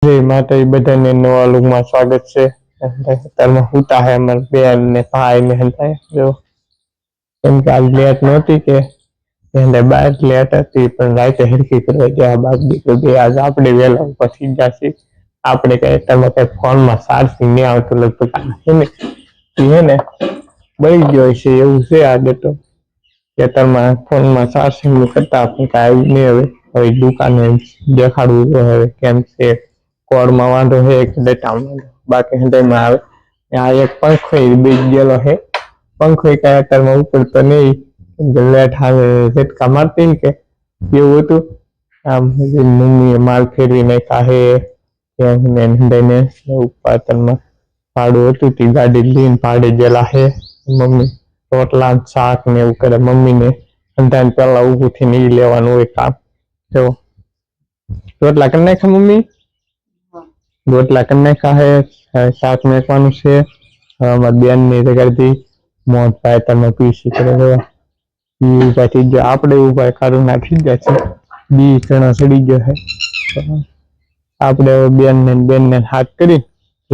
જય માતા બધાને નવા લુકમાં સ્વાગત છે. અત્યારમાં હુતા હે અમારે બેન ને ભાઈ ને હંતાય જો કેમ કે આજ લેટ નહોતી કે એને બાર લેટ હતી પણ રાતે હરખી કરવા ગયા બાદ દીકરો બે આજ આપણે વહેલા પછી જશે. આપણે કઈ તમે કઈ ફોનમાં ચાર્જિંગ નહીં આવતું લગભગ હે ને બળી ગયો છે એવું છે આજે તો ખેતરમાં ફોનમાં ચાર્જિંગ કરતા પણ કઈ આવ્યું નહીં. હવે દુકાને દેખાડવું તો હવે કેમ છે કોડમાં વાંધો છે કે ડેટામાં બાકી હૃદયમાં આવે. આ એક પંખો બીજ ગયેલો છે. પંખો કઈ અત્યારમાં ઉપડતો નહીં લેટ આવે ઝટકા મારતી કે એવું હતું. આમ મમ્મીએ માલ ફેરવી નાખ્યા છે હૃદયને ઉત્પાદનમાં ભાડું હતું તે ગાડી લઈને ભાડે ગયેલા છે. મમ્મી રોટલા શાક ને એવું કરે. મમ્મીને હંધાને પેલા ઊભું થઈને એ લેવાનું હોય કામ. જો રોટલા કરી નાખ્યા મમ્મી? રોટલા કરી નાખ્યા છે. શાક નાખવાનું છે. અમારી બેન ની જગ્યાથી મોટભાઈ તમે પીસી કરે ઉભા ગયો આપણે ઉભા ખારું નાખી ગયા છે. બી ચણા સડી ગયો છે. આપણે બેન ને હાથ કરી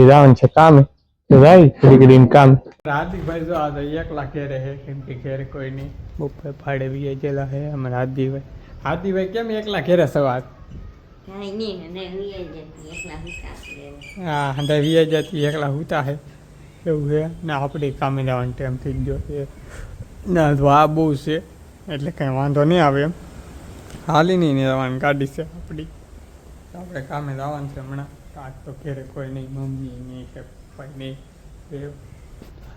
રાવણ છે કામે રાઈ કરીને કામ. હાર્દિકભાઈ જો આ એકલા ઘેરે છે કેમ કે ઘેરે કોઈ નહીં બપોર ભાડે વી ગયેલા છે અમારા હાર્દિકભાઈ કેમ એકલા ઘેરે સવાર હા હંધા વી જતી એકલા હુતા છે એવું છે ને આપણે કામે જવાનો ટાઈમ થઈ ગયો છે ના તો આ બહુ છે એટલે કંઈ વાંધો નહીં આવે એમ હાલી નહીં જવાની ગાડી છે આપણી આપણે કામે જવાનું છે હમણાં. આજ તો ઘેરે કોઈ નહીં મમ્મી નહીં કે કોઈ નહીં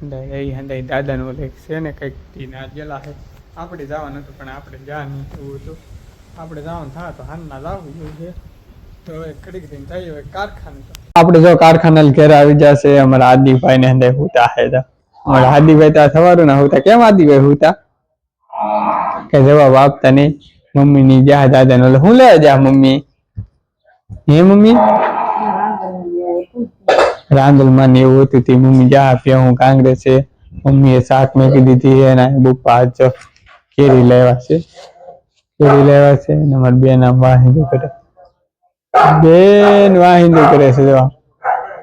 હંધાઈ દાદાનું ઓલે છે ને કંઈક ટીના ગયેલા છે. આપણે જવાનું હતું પણ આપણે જા નહીં એવું હતું. આપણે જવાનું થાય તો હાલના જવું એવું છે તો હવે ઘડીક દિન થઈ હવે કારખાને આપણે જો કારખાના ઘેર આવી જશે. અમારા હાર્દિકભાઈ ને હંધાઈ હુતા છે. અમારા હાર્દિકભાઈ તો સવારું ના હુતા. કેમ હાર્દિકભાઈ હુતા કે જવાબ આપતા નહીં. મમ્મી ની જા દાદા ને હું લેવા જા મમ્મી હે મમ્મી રાંદલમાં ને એવું હતું. મમ્મી જા આપ્યા હું કાંગરે છે. મમ્મીએ શાક મેકી દીધી એના બુપ્પા કેરી લેવા છે. કેરી લેવા છે ને અમારી બેન આમ વાહિંદુ કરે. બેન વાહિંદુ કરે છે. જો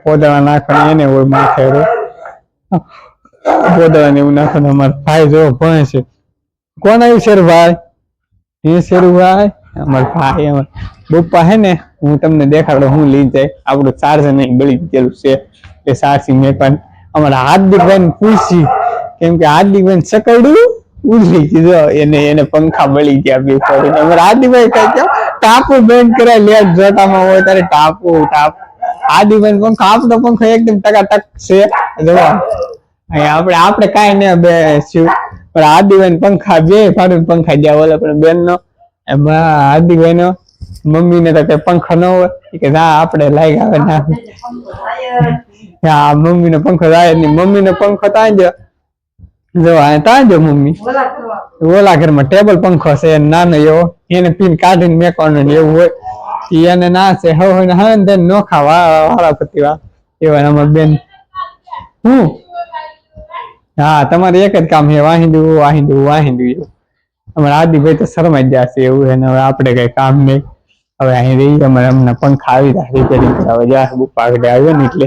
પોદળા નાખવાની એને હોય માથે પોદળા ને એવું નાખવાનું. અમારા ભાઈ જો ભણે છે. કોણ આવ્યું શેરુભાઈ? એ શેરુભાઈ અમારા ભાઈ અમારા બુપ્પા હે ને હું તમને દેખાડો હું લઈ જાય. આપણું ચાર્જર નહીં બળી ગયેલું છે એ ચાર્જિંગ મેં પણ અમારા હાર્દિકભાઈ ને પૂછી કેમ કે હાર્દિકભાઈ સકડું ઉડી ગયું એને પંખા બળી ગયા બે ફોડીને. અમારા હાર્દિકભાઈ કઈ કેમ ટાપુ બેન્ડ કરાય લેટ જોતામાં હોય ત્યારે ટાપુ હાર્દિકભાઈ પંખો આપણો પંખો એકદમ ટકાટક છે. જોવા અહીંયા આપણે કાંઈ નહીં બે શું પણ હાર્દિકભાઈ પંખા બે ફાડું પંખા જ્યાં ઓલા પણ બેન નો એમાં હાર્દિકભાઈ નો મમ્મી ને તો કઈ પંખો ન હોય કે ના આપણે લાગી આવે ના હા મમ્મી નો પંખો થાય નહીં. મમ્મી નો પંખો ત્યાં જો ત્યાં જો મમ્મી ઓલા ઘરમાં ટેબલ પંખો છે નાનો એવો એને પીન કાઢીને મેકવાનું એવું હોય એને ના છે હવે હા ને નોખા વાળા પતિવા એવા અમાર બેન હું હા તમારે એક જ કામ છે વાહિંદુ વાહિંદુ વાહિંદુ એવું. અમારા આદિભાઈ તો શરમાઈ જશે એવું છે ને હવે આપણે કઈ કામ નહીં. હવે અહીં રહી અમારે હમણાં પંખા આવી રહ્યા રિપેરિંગ કરાવવા જ્યાં બુક આગળ આવ્યો ને એટલે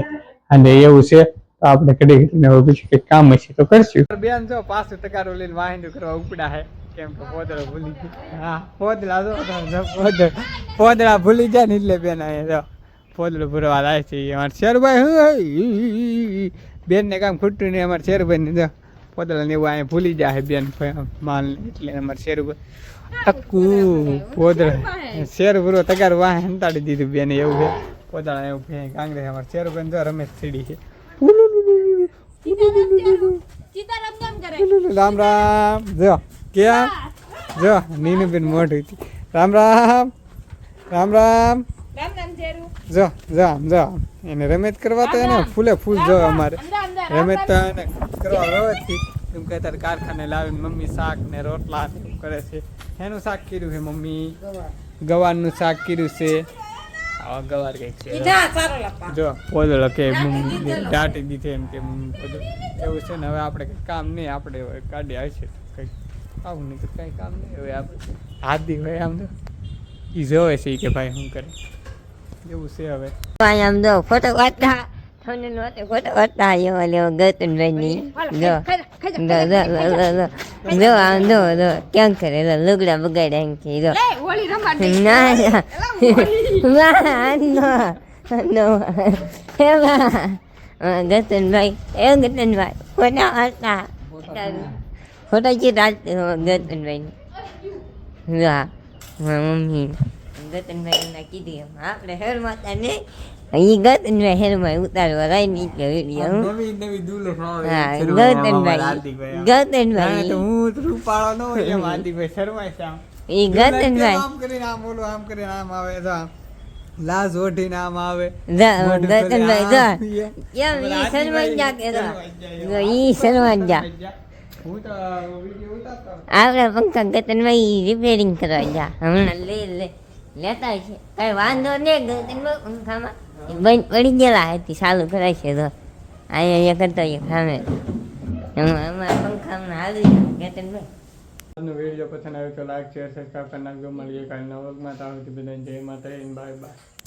અને એવું છે તો આપણે કડી હવે બીજું કંઈક કામ હશે તો કરશું. બેન જો 500 લઈને વાહિંદુ કરવા ઉપડા છે કેમ કે પોદળા ભૂલી ગયા. હા પોદળા જો પોદળા ભૂલી જાય ને એટલે બેન અહીંયા પોદળું ભરવા લાવે છે. અમારે શેરભાઈ બેન ને કામ ખૂટતું નહીં. અમારે શેરભાઈ ને પોદળા ને એવું અહીંયા ભૂલી જાય બેન માલ એટલે અમારે શેરભાઈ ટક્કુ પોદળા શેર પૂરો તગાર વાહ હંતાડી દીધું બેન એવું છે. પોદળા એવું કાંગરે અમારે શેરભાઈ જો રમેશ સીડી છે. રામ રામ જો ક્યાં જો નીનુ બેન મોઢું હતી. રામ રામ રામ રામ જો જો જો એને રમેત કરવા તો એને ફૂલે ફૂલ જો અમારે રમેત તો એને કરવા રોજથી એમ કે તારે કારખાને લાવીને મમ્મી શાક ને રોટલા કરે છે. એનું શાક કર્યું છે મમ્મી ગવારનું શાક કર્યું છે. ગવાર કઈક છે જો પોદળો કે મમ્મી દાટી દીધી એમ કે એવું છે ને. હવે આપણે કઈ કામ નહીં આપણે ગાડી આવશે કઈ આવું નહીં તો કઈ કામ નહીં. હવે આપણે હાથ દી ભાઈ આમ તો એ જોવે છે કે ભાઈ શું કરે એવું છે હવે. આમ જો ફોટો કાઢતા તમને નહોતો ફોટો કાઢતા એવો લેવો ગૌતમભાઈની જો જો આમ જો ક્યાં કરે લુગડા બગાડ્યા એમ કે જો ના ગૌતમભાઈ એ ગૌતમભાઈ ફોટા કાઢતા ફોટા જે રાખते ગૌતમભાઈ હા મમ્મી ગૌતમભાઈ એમના કીધી આપણે હેર માતા ને ઈ ગૌતમભાઈ હેરમાં ઉતારવા રાઈ નીકળે વિડીયો હા ગૌતમભાઈ હું રૂપાળો નો એમ હાર્દિકભાઈ શર્મા છે ઈ ગૌતમભાઈ આમ કરીને આમ ઓલું આમ કરીને આમ આવે તો લાશ ઓઢીને આમ આવે ગૌતમભાઈ જો કેમ ઈ શર્માઈ જા કે ઈ શર્માઈ જા હું તો વિડિયો ઉતારતો આપણે પંખા ગૌતમભાઈ રિપેરિંગ કરવા જા હમણાં લેતા છે કઈ વાંધો નહીં ગૌતમભાઈ પંખામાં બંધ પડી ગયેલા હતી ચાલુ કરાય છે તો અહીંયા કરતો સામે અમારા પંખામાં હાલી ગૌતમભાઈ વિડીયો પસંદ આવ્યો તો લાઈક શેર સબસ્ક્રાઈબ કરી નાખજો મળીએ કાલે નવા વ્લોગમાં. ત્યાં સુધી બધાને જય માતા બાય બાય.